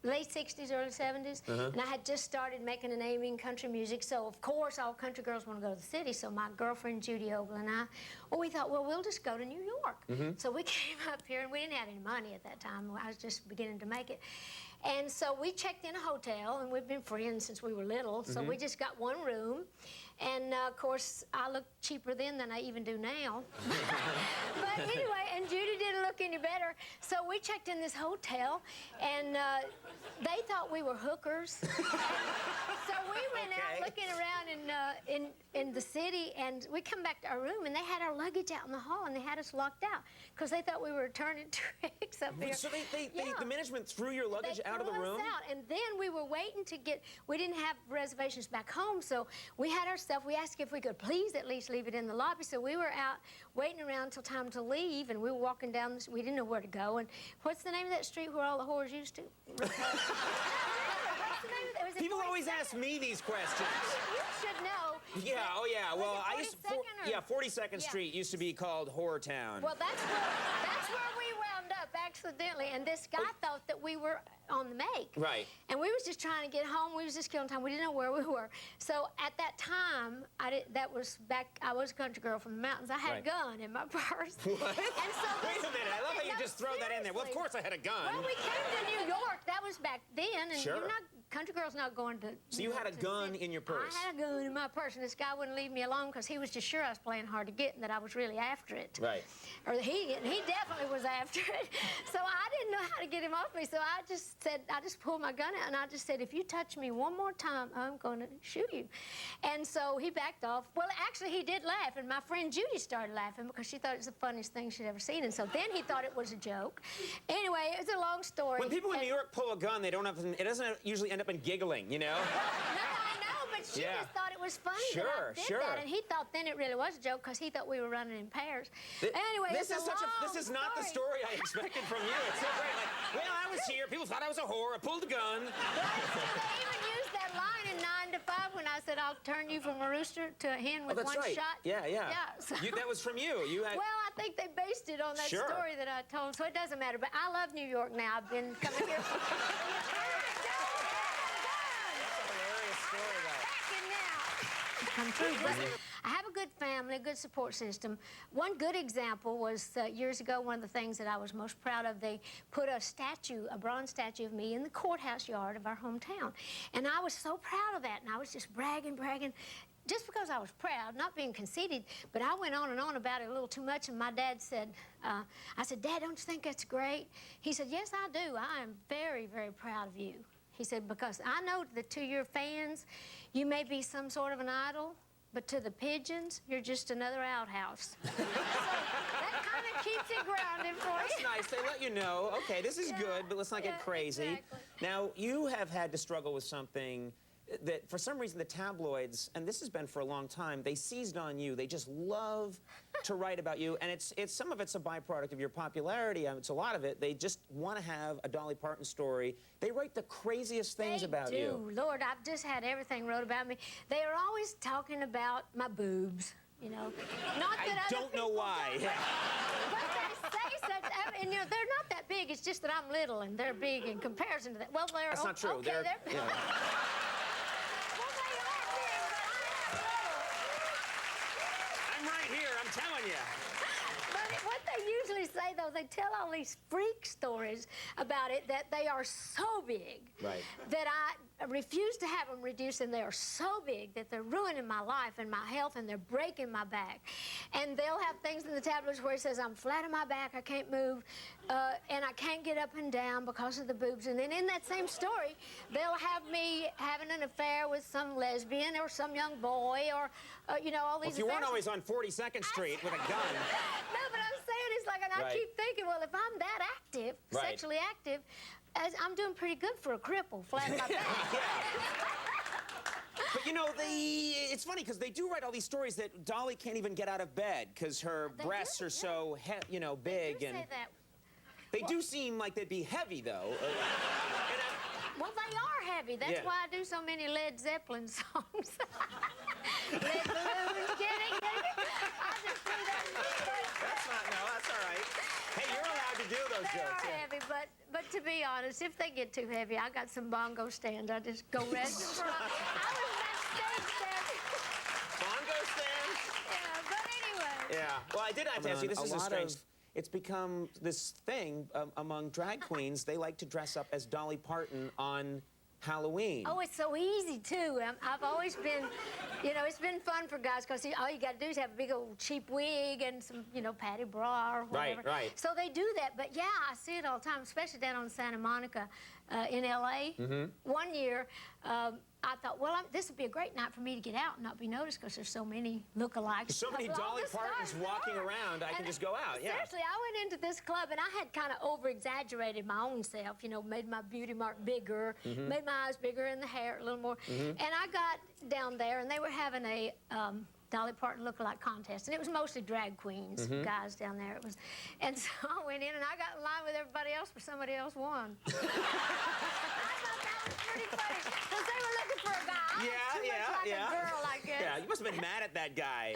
late 60s, early 70s, and I had just started making a name in country music, so of course all country girls want to go to the city, so my girlfriend Judy Ogle and I, well, we thought, well, we'll just go to New York. So we came up here, and we didn't have any money at that time. I was just beginning to make it. And so we checked in a hotel, and we've been friends since we were little, so we just got one room. And, of course, I look cheaper then than I even do now. But anyway, and Judy didn't look any better. So we checked in this hotel, and they thought we were hookers. So we went out looking around in the city, and we come back to our room, and they had our luggage out in the hall, and they had us locked out because they thought we were returning tricks up here. So the management threw your luggage out of the room? And then we were waiting to get, we didn't have reservations back home, so we had our stuff. We asked if we could please at least leave it in the lobby, so we were out waiting around until time to leave, and we were walking down, we didn't know where to go. And what's the name of that street where all the whores used to? What's the name of it? People always ask me these questions. You should know. Yeah, oh yeah, well, I used to, 42nd Yeah. Street used to be called Whore Town. Well, that's where we wound up accidentally, and this guy thought that we were on the make. Right. And we was just trying to get home. We was just killing time. We didn't know where we were. So at that time, I was a country girl from the mountains. I had a gun in my purse. What? And so Wait a minute, I love how you just throw that in there. Well, of course I had a gun. Well, we came to New York. That was back then, and you're not, country girls not going to. So you had a gun in your purse? I had a gun in my purse, and this guy wouldn't leave me alone because he was just sure I was playing hard to get and that I was really after it. Right. Or he definitely was after it. So I didn't know how to get him off me, so I just pulled my gun out, and I just said, if you touch me one more time, I'm going to shoot you. And so he backed off. Well, actually, he did laugh, and my friend Judy started laughing because she thought it was the funniest thing she'd ever seen, and so then he thought it was a joke. Anyway, it was a long story. When people in New York pull a gun, it doesn't usually end up in giggling, you know? No, I know, but she just thought it was funny that I did that, and he thought then it really was a joke because he thought we were running in pairs. Anyway, this is not the story I expected from you. It's so great. Like, well, I was here. People thought I was a whore. I pulled a gun. They even used that line in 9 to 5 when I said I'll turn you from a rooster to a hen with one shot. Yeah. So, that was from you. Well, I think they based it on that story that I told, so it doesn't matter. But I love New York now. I've been coming here for come true. But I have a good family, a good support system. One good example was years ago, one of the things that I was most proud of, they put a bronze statue of me in the courthouse yard of our hometown. And I was so proud of that, and I was just bragging, just because I was proud, not being conceited, but I went on and on about it a little too much, and my dad said, I said, Dad, don't you think that's great? He said, yes, I do. I am very, very proud of you. He said, because I know that to your fans, you may be some sort of an idol, but to the pigeons, you're just another outhouse. So that kind of keeps it grounded for you. That's nice. They let you know, okay, this is good, but let's not get crazy. Exactly. Now, you have had to struggle with something that, for some reason, the tabloids, and this has been for a long time, they seized on you. They just love to write about you, and it's some of it's a byproduct of your popularity. It's a lot of it. They just want to have a Dolly Parton story. They write the craziest things about you. Lord, I've just had everything wrote about me. They are always talking about my boobs, you know. Not that I don't know why. But they say such, and you know, they're not that big. It's just that I'm little and they're big in comparison to that. Well, they're That's not true. Okay, they're yeah. I'm right here. I'm telling you. But what they usually say, though, they tell all these freak stories about it, that they are so big that I refuse to have them reduced, and they are so big that they're ruining my life and my health, and they're breaking my back. And they'll have things in the tabloids where it says, I'm flat on my back, I can't move, and I can't get up and down because of the boobs. And then in that same story, they'll have me having an affair with some lesbian or some young boy or, you know, all these Well, if you weren't always on 42nd Street with a gun. No, but I'm saying it's like, and I keep thinking, well, if I'm that active, sexually active, I'm doing pretty good for a cripple, flat on my back. But, you know, it's funny because they do write all these stories that Dolly can't even get out of bed because her breasts are so, you know, big. They do say that. They do seem like they'd be heavy, though. Well, they are heavy. That's why I do so many Led Zeppelin songs. Led balloons, kidding. I just do that. That's all right. Hey, you're allowed to do those jokes. They are heavy, but to be honest, if they get too heavy, I got some bongo stands. I just go rest them for I was backstage there. Bongo stands? Yeah, but anyway. Yeah. Well, I did have to ask you, this is a lot strange... of- It's become this thing among drag queens. They like to dress up as Dolly Parton on Halloween. Oh, it's so easy, too. I've always been, you know, it's been fun for guys because all you got to do is have a big old cheap wig and some, you know, padded bra or whatever. Right. So they do that. But, yeah, I see it all the time, especially down on Santa Monica in L.A. One year, I thought, well, this would be a great night for me to get out and not be noticed because there's so many lookalikes. So many Dolly Partons walking around, I can just go out, yeah. Seriously, I went into this club and I had kind of over-exaggerated my own self, you know, made my beauty mark bigger, made my eyes bigger and the hair a little more. And I got down there and they were having a Dolly Parton lookalike contest, and it was mostly drag queens, guys down there. It was, and so I went in and I got in line with everybody else, but somebody else won. I thought that was pretty funny because they were looking for a guy. I was too much like a girl, I guess. Yeah, you must have been mad at that guy.